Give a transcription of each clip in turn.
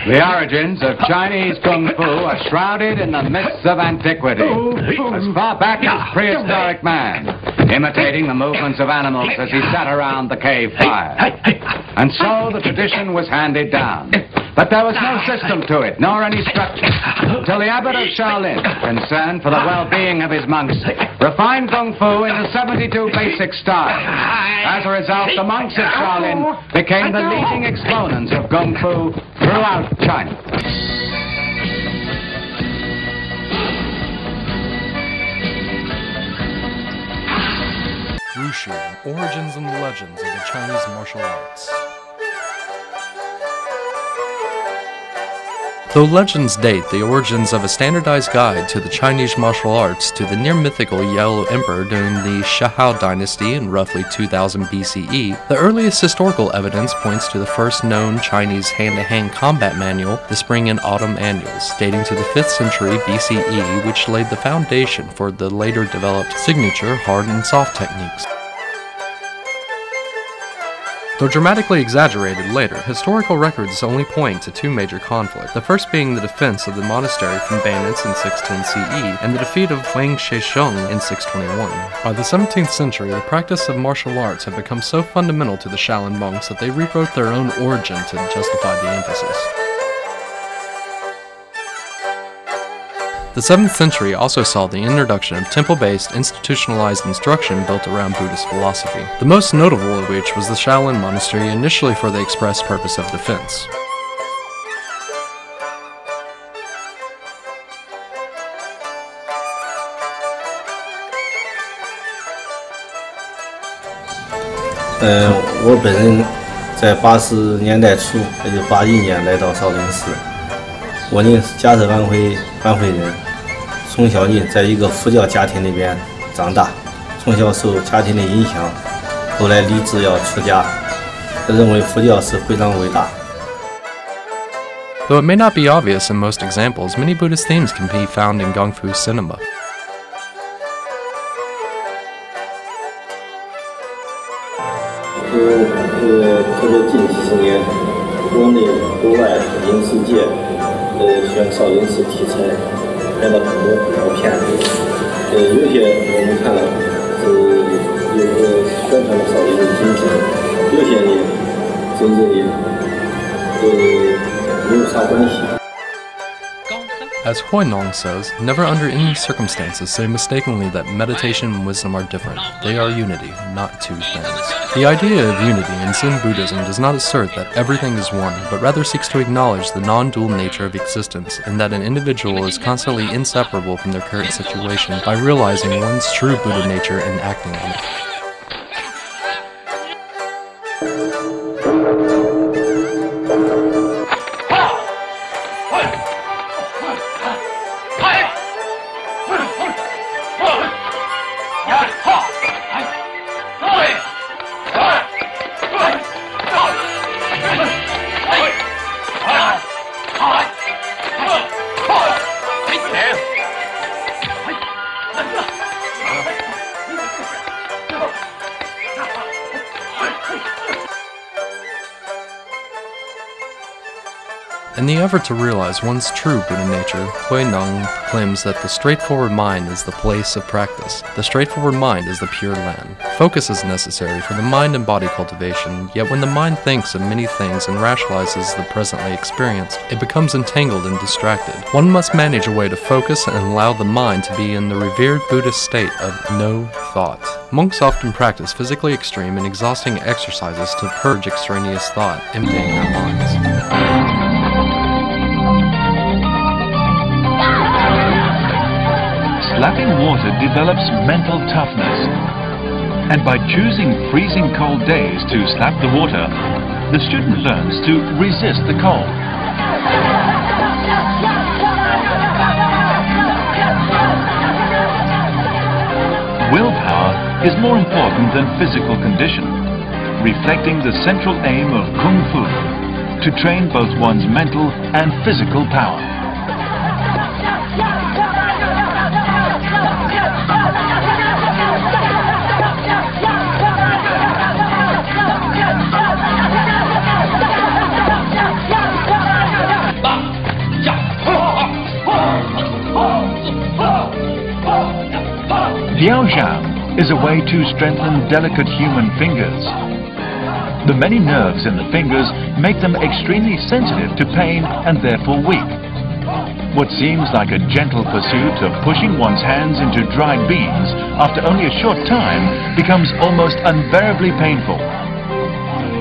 The origins of Chinese Kung Fu are shrouded in the mists of antiquity, as far back as prehistoric man, imitating the movements of animals as he sat around the cave fire. And so the tradition was handed down. But there was no system to it, nor any structure, till the abbot of Shaolin, concerned for the well-being of his monks, refined Kung Fu in the 72 basic styles. As a result, the monks of Shaolin became the leading exponents of Kung Fu throughout China. Wushu, Origins and Legends of the Chinese Martial Arts. Though legends date the origins of a standardized guide to the Chinese martial arts to the near-mythical Yellow Emperor during the Shao dynasty in roughly 2000 BCE, the earliest historical evidence points to the first known Chinese hand-to-hand combat manual, the Spring and Autumn Annuals, dating to the 5th century BCE, which laid the foundation for the later developed signature hard and soft techniques. Though dramatically exaggerated later, historical records only point to two major conflicts, the first being the defense of the monastery from bandits in 610 CE, and the defeat of Wang Shesheng in 621. By the 17th century, the practice of martial arts had become so fundamental to the Shaolin monks that they rewrote their own origin to justify the emphasis. The 7th century also saw the introduction of temple-based, institutionalized instruction built around Buddhist philosophy, the most notable of which was the Shaolin monastery, initially for the express purpose of defense.我本人在80年代初，也就81年来到少林寺。我呢，家是安徽人。 从小呢，在一个佛教家庭里边长大，从小受家庭的影响，后来立志要出家，认为佛教是非常伟大。 Though it may not be obvious in most examples, many Buddhist themes can be found in Kung Fu cinema. 特别近几十年，国内国外影视界选少林寺题材。 拍了很多片子，有些我们看了是有个宣传了少林的精神，有些呢真正没有啥关系。 As Huinong says, never under any circumstances say mistakenly that meditation and wisdom are different. They are unity, not two things. The idea of unity in Zen Buddhism does not assert that everything is one, but rather seeks to acknowledge the non-dual nature of existence, and that an individual is constantly inseparable from their current situation by realizing one's true Buddha nature and acting on it. In the effort to realize one's true Buddha nature, Huinong proclaims that the straightforward mind is the place of practice. The straightforward mind is the pure land. Focus is necessary for the mind and body cultivation, yet when the mind thinks of many things and rationalizes the presently experienced, it becomes entangled and distracted. One must manage a way to focus and allow the mind to be in the revered Buddhist state of no thought. Monks often practice physically extreme and exhausting exercises to purge extraneous thought, emptying their minds. Slapping water develops mental toughness, and by choosing freezing cold days to slap the water, the student learns to resist the cold. Willpower is more important than physical condition, reflecting the central aim of Kung Fu, to train both one's mental and physical power. Xiaoxiang is a way to strengthen delicate human fingers. The many nerves in the fingers make them extremely sensitive to pain and therefore weak. What seems like a gentle pursuit of pushing one's hands into dried beans after only a short time becomes almost unbearably painful.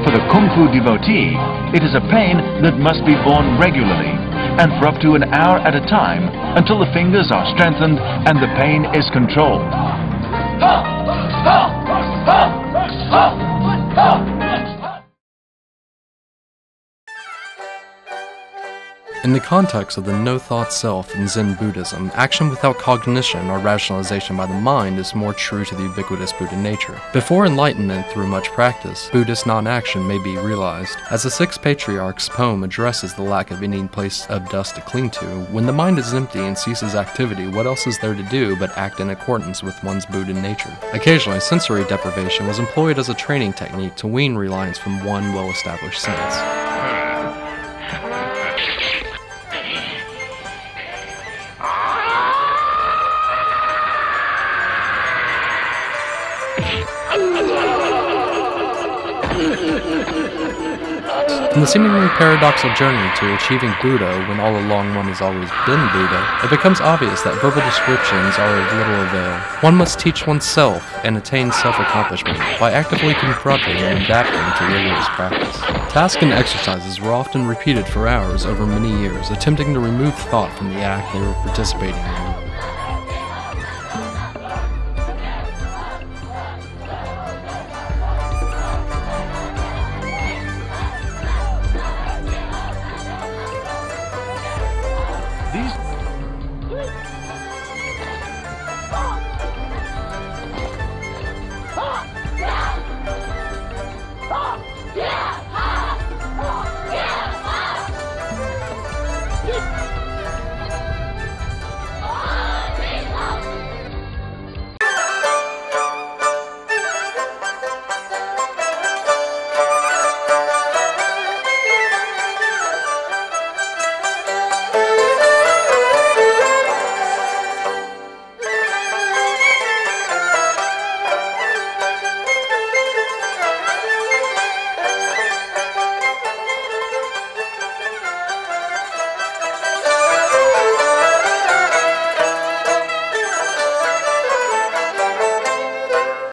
For the Kung Fu devotee, it is a pain that must be borne regularly and for up to an hour at a time until the fingers are strengthened and the pain is controlled. In the context of the no-thought self in Zen Buddhism, action without cognition or rationalization by the mind is more true to the ubiquitous Buddha nature. Before enlightenment through much practice, Buddhist non-action may be realized. As the Six Patriarchs poem addresses the lack of any place of dust to cling to, when the mind is empty and ceases activity, what else is there to do but act in accordance with one's Buddha nature? Occasionally, sensory deprivation was employed as a training technique to wean reliance from one well-established sense. In the seemingly paradoxical journey to achieving Buddha when all along one has always been Buddha, it becomes obvious that verbal descriptions are of little avail. One must teach oneself and attain self-accomplishment by actively confronting and adapting to rigorous practice. Tasks and exercises were often repeated for hours over many years, attempting to remove thought from the act they were participating in.